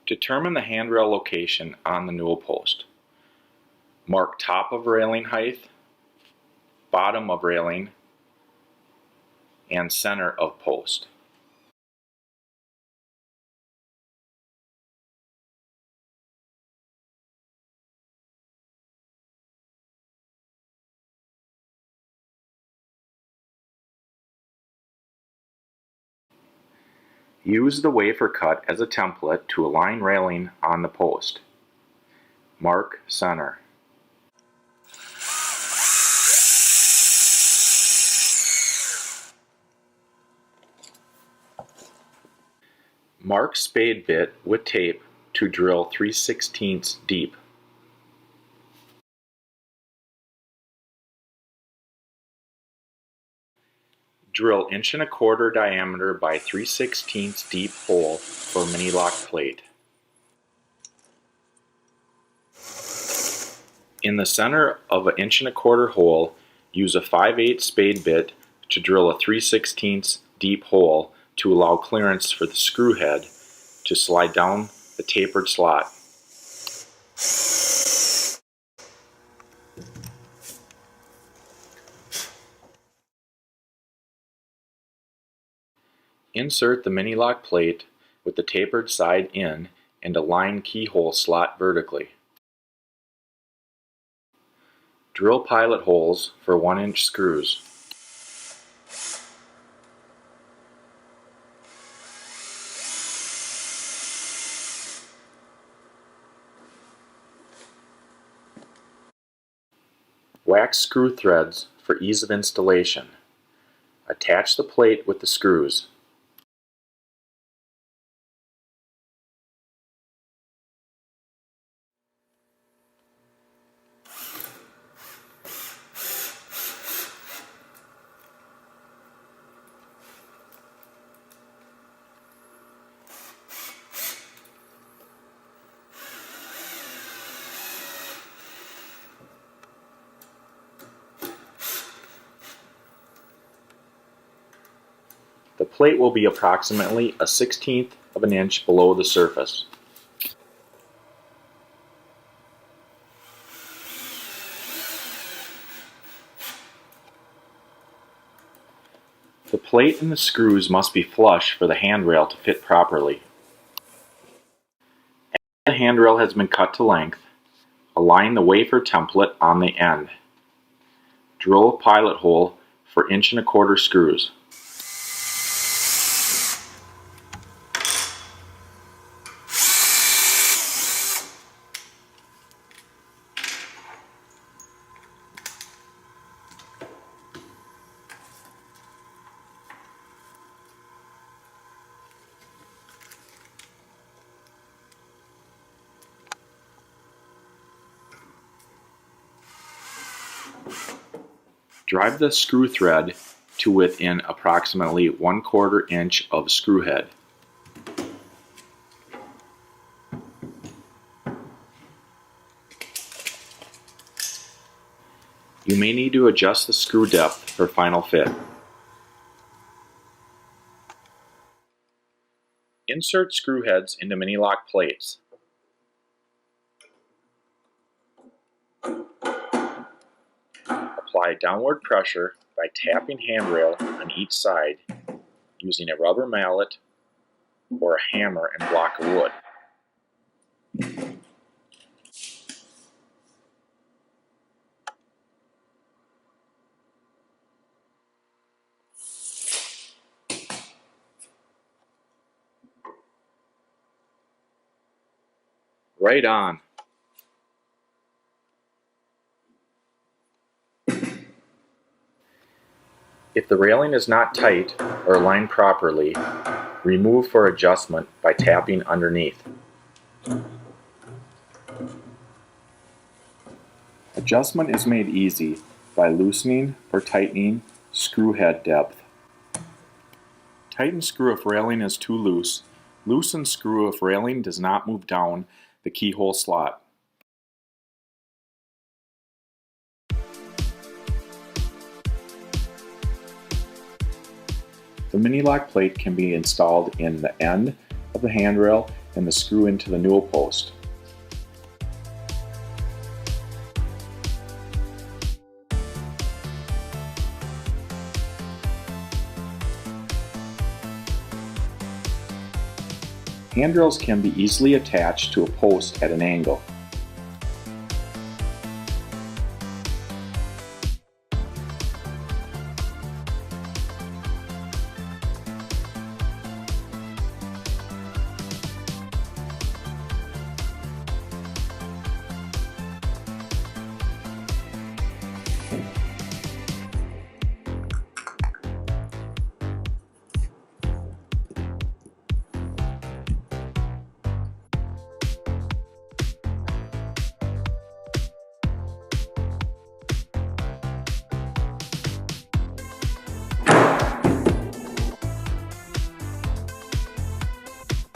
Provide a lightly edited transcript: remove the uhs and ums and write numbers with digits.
Determine the handrail location on the newel post. Mark top of railing height, bottom of railing, and center of post. Use the wafer cut as a template to align railing on the post. Mark center. Mark spade bit with tape to drill 3/16 deep. Drill 1¼ inch diameter by 3/16 deep hole for mini lock plate. In the center of an 1¼ inch hole, use a 5/8 spade bit to drill a 3/16 deep hole to allow clearance for the screw head to slide down the tapered slot. Insert the mini lock plate with the tapered side in and align keyhole slot vertically. Drill pilot holes for 1-inch screws. Wax screw threads for ease of installation. Attach the plate with the screws. The plate will be approximately a 1/16 of an inch below the surface. The plate and the screws must be flush for the handrail to fit properly. After the handrail has been cut to length, align the wafer template on the end. Drill a pilot hole for 1¼ inch screws. Drive the screw thread to within approximately 1/4 inch of screw head. You may need to adjust the screw depth for final fit. Insert screw heads into mini lock plates. Apply downward pressure by tapping handrail on each side using a rubber mallet or a hammer and block of wood. Right on. If the railing is not tight or aligned properly, remove for adjustment by tapping underneath. Adjustment is made easy by loosening or tightening screw head depth. Tighten screw if railing is too loose. Loosen screw if railing does not move down the keyhole slot. The mini lock plate can be installed in the end of the handrail and the screw into the newel post. Handrails can be easily attached to a post at an angle.